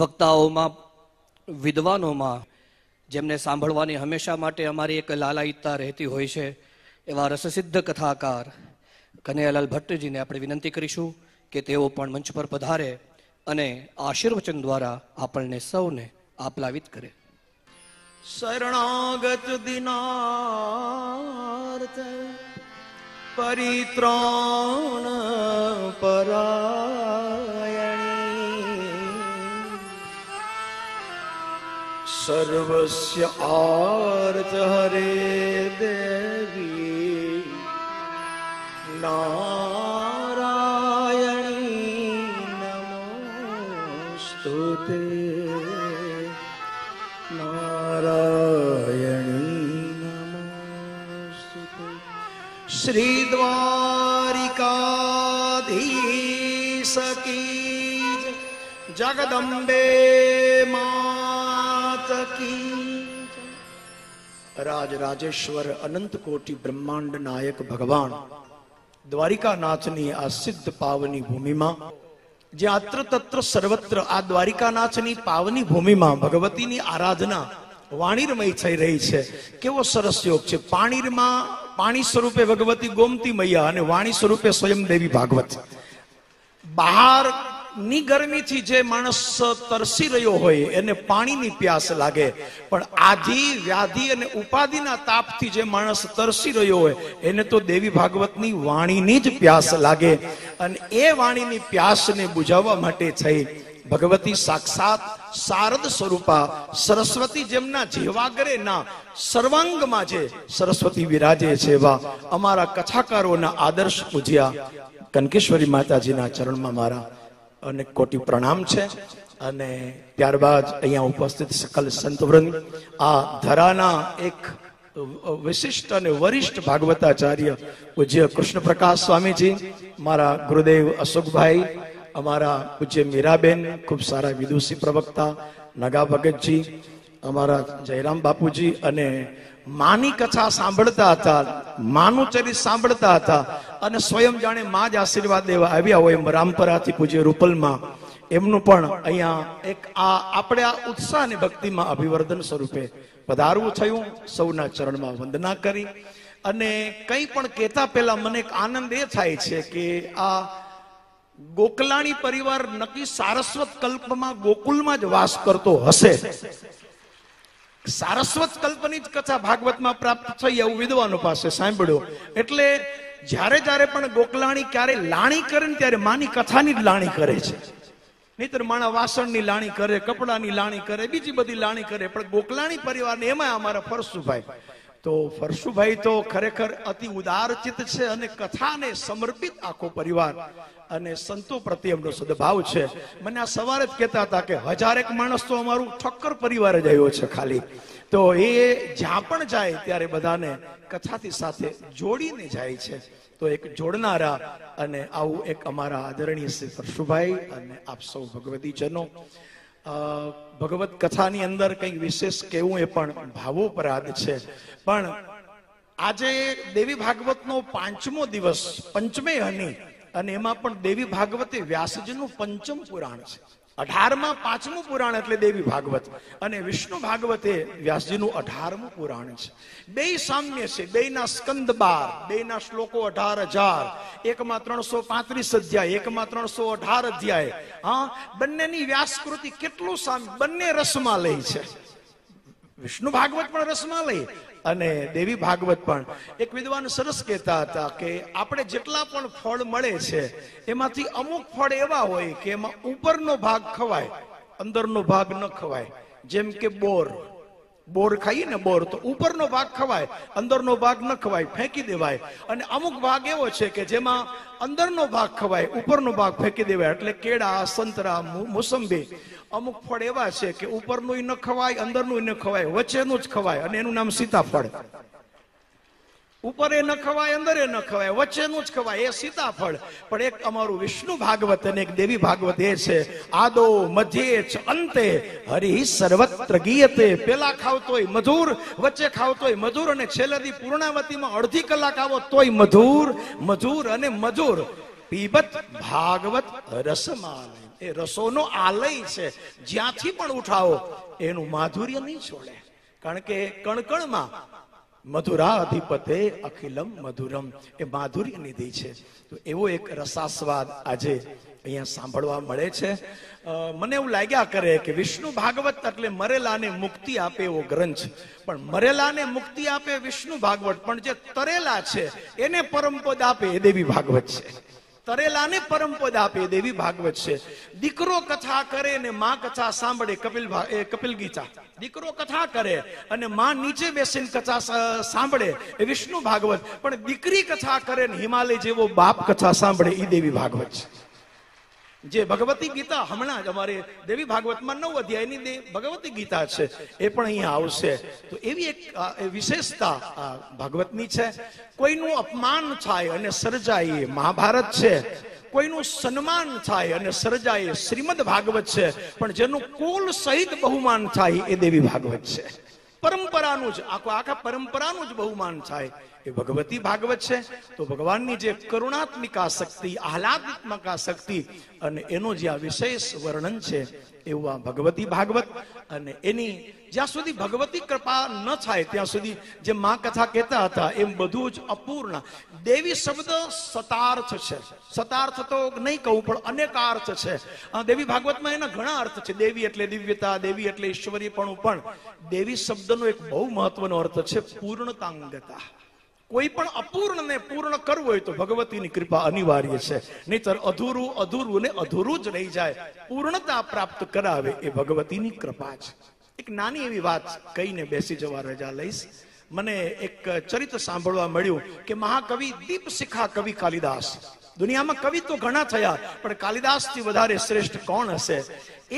વક્તાઓમાં, વિદ્વાનોમાં, જેમને સાંભળવાની હંમેશા માટે અમારી એક લાલાયિતતા રહેતી હોય છે, એવા રસસિદ્ધ કથાકાર કનૈયાલાલ ભટ્ટજીને આપણે વિનંતી કરીશું કે તેઓ પણ મંચ પર પધારે અને આશીર્વચન દ્વારા આપણને સૌને આપ્લાવિત કરે. શરણાગત દિનાર્થ પરિત્રાણ પરાયણી સર્વસ્ય આર્થ હરે દેવી નારાયણી નમોસ્તુતે નારાયણી નમોસ્તુતે. શ્રી દ્વારિકાધીશ કી જગદંબે માત કી. રાજરાજેશ્વર અનંત કોટી બ્રહ્માંડ નાયક ભગવાન દ્વારિકાનાથની આ સિદ્ધ પાવની ભૂમિમાં, જે અત્ર તત્ર સર્વત્ર આ દ્વારિકાનાથની પાવની ભૂમિમાં ભગવતીની આરાધના વાણીરમય થઈ રહી છે. કેવો સરસ યોગ છે. પાણી સ્વરૂપે ભગવતી ગોમતી મૈયા અને વાણી સ્વરૂપે સ્વયં દેવી ભાગવત. બહારની ગરમીથી જે માણસ તરસી રહ્યો હોય એને પાણીની પ્યાસ લાગે, પણ આધિ વ્યાધિ અને ઉપાધિના તાપથી જે માણસ તરસી રહ્યો હોય એને તો દેવી ભાગવતની વાણીની જ પ્યાસ લાગે. અને એ વાણીની પ્યાસને બુઝાવવા માટે થઈ ભગવતી સાક્ષાત શારદ સ્વરૂપા સરસ્વતી, જેમના જીવાગ્રેના સર્વાંગમાં જે સરસ્વતી વિરાજે છે, એવા અમારા કથાકારોના આદર્શ પૂજ્યા કનકેશ્વરી માતાજીના ચરણમાં મારા અનેક કોટી પ્રણામ છે. અને ત્યારબાદ અહીંયા ઉપસ્થિત સકલ સંતવૃંદ, આ ધરાના એક વિશિષ્ટ અને વરિષ્ઠ ભાગવતાચાર્ય પૂજ્ય કૃષ્ણ પ્રકાશ સ્વામીજી, મારા ગુરુદેવ અશોકભાઈ, અમારા પૂજ્ય મીરાબેન, ખૂબ સારા વિદુષી પ્રવક્તા નગા ભગતજી, અમારા જયરામ બાપુજી, અને માની કથા સાંભળતા હતા, માનું ચરિત્ર સાંભળતા હતા અને સ્વયં જાણે માં જ આશીર્વાદ દેવા આવ્યા હોય એમ રામપરાથી પૂજ્ય રૂપલમાં, એમનું પણ અહીંયા એક આપણે આ ઉત્સાહ અને ભક્તિમાં અભિવર્ધન સ્વરૂપે પધારવું થયું. સૌના ચરણમાં વંદના કરી અને કંઈ પણ કહેતા પહેલા મને એક આનંદ એ થાય છે કે આ ગોકલાણી પરિવાર નક્કી સારસ્વત કલ્પમાં ગોકુલમાં જ વાસ કરતો હશે. સારસ્વત કલ્પની જ કથા ભાગવતમાં પ્રાપ્ત થઈ એવું વિદ્વાનો પાસે સાંભળ્યું. એટલે જ્યારે જ્યારે પણ ગોકલાણી ક્યારે લાણી કરે ને ત્યારે માની કથાની જ લાણી કરે છે. નહીતર માણા વાસણની લાણી કરે, કપડાની લાણી કરે, બીજી બધી લાણી કરે, પણ ગોકલાણી પરિવારને એમાં અમારા ફરસુભાઈ, તો ફરસુભાઈ તો ખરેખર અતિ ઉદારચિત છે અને કથાને સમર્પિત આખો પરિવાર અને સંતો પ્રત્યે એમનો સદભાવ છે. મને આ સવારે જ કહેતા હતા કે 1000 માણસ તો અમારું ઠક્કર પરિવાર જ આવ્યો છે ખાલી. તો એ જ્યાં પણ જાય ત્યારે બધાને કથાથી સાથે જોડીને જાય છે. તો એક જોડનારા અને આવું એક અમારા આદરણીય શ્રી ફરસુભાઈ અને આપ સૌ ભગવતીજનો. ભગવત કથાની અંદર કંઈક વિશેષ કહેવું એ પણ ભાવોપરાધ છે. પણ આજે દેવી ભાગવતનો 5મો દિવસ, પંચમે હની, અને એમાં પણ દેવી ભાગવત એ વ્યાસજીનું 5મ પુરાણ છે. 18માં 5મું પુરાણ એટલે દેવી ભાગવત, અને વિષ્ણુ ભાગવત એ વ્યાસજીનું 18મું પુરાણ છે. બે સામ્ય છે, બેના સ્કંદ 12, બેના શ્લોકો 18,000, એકમાં 335 અધ્યાય, એકમાં 318 અધ્યાય. હા, બંનેની વ્યાસકૃતિ કેટલું સામ્ય, બંને રસમાલય છે. વિષ્ણુ ભાગવત પણ રસમાલય અને દેવી ભાગવત પણ. એક વિદ્વાન સરસ કહેતા હતા કે આપણે જેટલા પણ ફળ મળે છે એમાંથી અમુક ફળ એવા હોય કે એમાં ઉપરનો ભાગ ખવાય, અંદરનો ભાગ ન ખવાય. જેમ કે બોર ખાઈએ ને, બોર તો ઉપરનો ભાગ ખવાય, અંદરનો ભાગ ન ખવાય, ફેંકી દેવાય. અને અમુક ભાગ એવો છે કે જેમાં અંદરનો ભાગ ખવાય, ઉપરનો ભાગ ફેંકી દેવાય. એટલે કેળા, સંતરા, મોસંબી, અમુક ફળ એવા છે કે ઉપરનું ન ખવાય, અંદરનું ન ખવાય, વચ્ચેનું જ ખવાય, અને એનું નામ સીતાફળ. ઉપરે ન ખવાય, અંદરે ન ખવાય, વચ્ચેનું જ ખવાય, એ સીતાફળ. પણ એક અમારું વિષ્ણુ ભાગવત અને એક દેવી ભાગવત એ છે આદો મધ્યે ચ અંતે હરિ સર્વત્ર ગીયતે. પેલા ખાવ તોય મધુર, વચ્ચે ખાવ તોય મધુર, અને છેલ્લેથી પૂર્ણાવતીમાં અડધી કલાક આવો તોય મધુર, મધુર અને મધુર. પીબત ભાગવત રસમાલય, એ રસોનો આલય છે, જ્યાંથી પણ ઉઠાવો એનું માધુર્ય નહીં છોડે. કારણ કે કણકણમાં મધુરાધિપતે અખિલમ મધુરમ, એ માધુર્ય નિધિ છે. તો એવો એક રસાસ્વાદ આજે અહીંયા સાંભળવા મળે છે. મને એવું લાગ્યા કરે કે વિષ્ણુ ભાગવત એટલે મરેલાને મુક્તિ આપે એવો ગ્રંથ, પણ મરેલાને મુક્તિ આપે વિષ્ણુ ભાગવત, પણ જે તરેલા છે એને પરમપદ આપે એ દેવી ભાગવત છે. તરેલાને પરમપદ આપે એ દેવી ભાગવત છે. દીકરો કથા કરે ને માં કથા સાંભળે, કપિલ ગીતા. દીકરો કથા કરે અને માં નીચે બેસીને કથા સાંભળે એ વિષ્ણુ ભાગવત, પણ દીકરી કથા કરે ને હિમાલય જેવો બાપ કથા સાંભળે એ દેવી ભાગવત છે. જે ભગવતી ગીતા હમણાં જ અમારે દેવી ભાગવતમાં 9 અધ્યાયની ભગવતી ગીતા છે, એ પણ અહીંયા આવશે. તો એવી એક વિશેષતા આ ભાગવતની છે. કોઈનું અપમાન થાય અને સર્જાય એ મહાભારત છે, કોઈનું સન્માન થાય અને સર્જાય શ્રીમદ ભાગવત છે, પણ જેનું કુલ સહિત બહુમાન થાય એ દેવી ભાગવત છે. પરંપરાનું જ આખા પરંપરાનું જ બહુમાન થાય એ ભગવતી ભાગવત છે. તો ભગવાનની જે કરુણાત્મિકા શક્તિ, આહલાદાત્મિકા શક્તિ અને એનું જે આ વિશેષ વર્ણન છે એવું આ ભગવતી ભાગવત. અને એની જ્યાં સુધી ભગવતી કૃપા ન થાય ત્યાં સુધી જે મા કથા કહેતા હતા એમ બધું જ અપૂર્ણ. દેવી શબ્દ સતાર્થ છે, સતાર્થ તો નહીં કહું પણ અનેકાર્થ છે. દેવી ભાગવતમાં એના ઘણા અર્થ છે. દેવી એટલે દિવ્યતા, દેવી એટલે ઈશ્વરીપણું, પણ દેવી શબ્દનો એક બહુ મહત્વનો અર્થ છે પૂર્ણતાંગતા. કોઈ પણ અપૂર્ણને પૂર્ણ કરવું હોય તો ભગવતીની કૃપા અનિવાર્ય છે, નહીતર અધૂરું ને અધૂરું જ રહી જાય. પૂર્ણતા પ્રાપ્ત કરાવે એ ભગવતીની કૃપા છે. એક નાની એવી વાત કહીને બેસી જવા રજા લઈશ. મને એક ચરિત્ર સાંભળવા મળ્યું કે મહાકવિ દીપશિખા કવિ કાલિદાસ, દુનિયામાં કવિ તો ઘણા થયા પણ કાલિદાસથી વધારે શ્રેષ્ઠ કોણ હશે?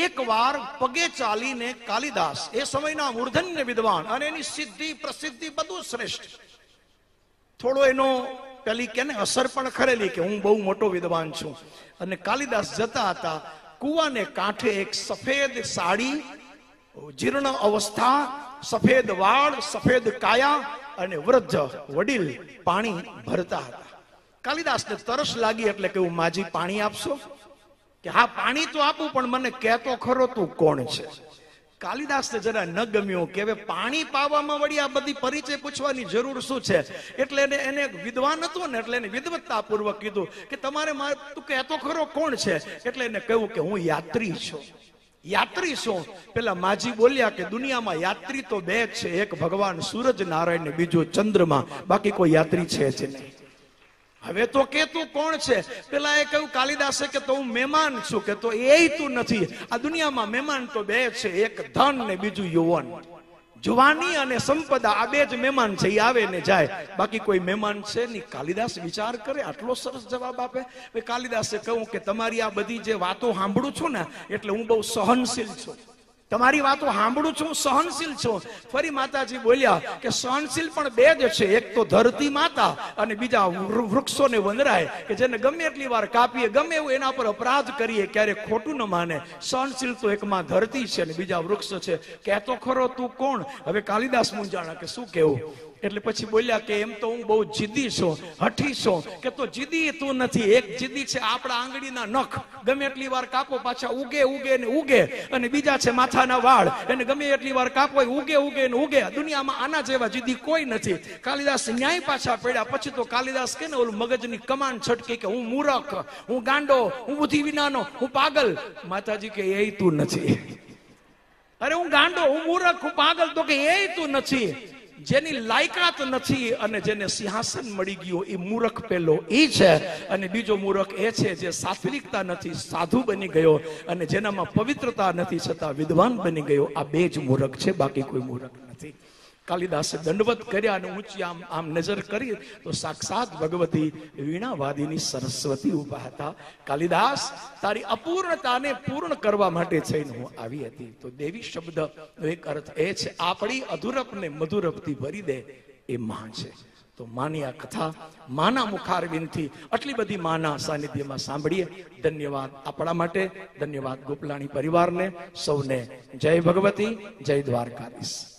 એક વાર પગે ચાલીને કાલિદાસ, એ સમયના મૂર્ધન્ય વિદ્વાન, અને એની સિદ્ધિ પ્રસિદ્ધિ બધું શ્રેષ્ઠ, થોડો એનો પેલી કે ને અસર પણ ખરેલી કે હું બહુ મોટો વિદ્વાન છું. અને કાલિદાસ જતા હતા, કુવાને કાંઠે એક સફેદ સાડી, જીર્ણ અવસ્થા, સફેદ વાળ, સફેદ કાયા અને વૃદ્ધ વડીલ પાણી ભરતા હતા. કાલિદાસને તરસ લાગી એટલે કે હું માજી પાણી આપશો? કે હા પાણી તો આપું, પણ મને કહેતો ખરો તું કોણ છે? કાલિદાસને જરા ન ગમ્યું કે હવે પાણી પાવામાં વળી આ બધી પરિચય પૂછવાની જરૂર શું છે? એટલે એને વિદ્વાન હતો ને એટલે એને વિદવત્તાપૂર્વક કીધું કે તમારે તું કહેતો ખરો કોણ છે? એટલે એને કહ્યું કે હું યાત્રી છું. યાત્રી શું? પેલા માજી બોલ્યા કે દુનિયામાં યાત્રી તો બે જ છે, એક ભગવાન સૂરજ નારાયણ ને બીજો ચંદ્રમા, બાકી કોઈ યાત્રી છે જ નહીં. હવે તો કે તું કોણ છે? પેલા એ કહ્યું કાલિદાસે કે તો હું મહેમાન છું. કે તો એ તું નથી. આ દુનિયામાં મહેમાન તો બે છે, એક ધન ને બીજું યુવાન. જુવાની અને સંપદા આ બે જ મહેમાન છે, એ આવે ને જાય, બાકી કોઈ મહેમાન છે નહીં. કાલિદાસ વિચાર કરે, આટલો સરસ જવાબ આપે. કાલિદાસે કહ્યું કે તમારી આ બધી જે વાતો સાંભળું છું ને એટલે હું બહુ સહનશીલ છું. તમારી વાતો સાંભળું છું, સહનશીલ છું. ફરી માતાજી બોલ્યા કે સહનશીલ પણ બે જ છે, એક તો ધરતી માતા અને બીજા વૃક્ષોને વંદરાય, કે જેને ગમે એટલી વાર કાપીએ, ગમે એવું એના પર અપરાધ કરીએ, ક્યારે ખોટું ન માને. સહનશીલ તો એકમાં ધરતી છે અને બીજા વૃક્ષ છે. કહેતો ખરો તું કોણ? હવે કાલિદાસ મૂંઝાણા કે શું કેવું. એટલે પછી બોલ્યા કે એમ તો હું બહુ જીદી છું, હઠી છું. કે તો જીદી તું નથી, એક જીદી છે આપણા આંગળીના નખ, ગમે એટલી વાર કાપો પાછા ઉગે ઉગે ને ઉગે. અને બીજા છે માથાના વાળ, એને ગમે એટલી વાર કાપો ઉગે ઉગે ને ઉગે. દુનિયામાં આના જેવા જીદી કોઈ નથી. કાલિદાસ ન્યાય પાછા પડ્યા. પછી તો કાલિદાસ કે ને ઓલું મગજની કમાન છટકી કે હું મૂરખ, હું ગાંડો, હું બુદ્ધિ વિનાનો, હું પાગલ. માતાજી કે એ તું નથી. અરે હું ગાંડો, હું મૂરખ, હું પાગલ. તો કે એ તું નથી. જેની લાયકાત નથી અને જેને સિંહાસન મળી ગયું એ મૂર્ખ પેલો એ છે. અને બીજો મૂર્ખ એ છે જે સાત્વિકતા નથી, સાધુ બની ગયો, અને જેનામાં પવિત્રતા નથી છતાં વિદ્વાન બની ગયો. આ બે જ મૂર્ખ છે, બાકી કોઈ મૂર્ખ નથી. કાલિદાસે દંડવત કર્યા અને ઊંચી આમ નજર કરી તો સાક્ષાત ભગવતી વીણાવાદીની સરસ્વતી ઉભા હતા. કાલિદાસ, તારી અપૂર્ણતાને પૂર્ણ કરવા માટે થઈને હું આવી હતી. તો દેવી શબ્દનો એક અર્થ એ છે આપણી અધુરપને મધુરપથી ભરી દે એ માં છે. તો માની આ કથા માના મુખારવિંદથી આટલી બધી માના સાનિધ્યમાં સાંભળીએ. ધન્યવાદ આપણા માટે, ધન્યવાદ ગોપલાણી પરિવારને, સૌને જય ભગવતી, જય દ્વારકાધીશ.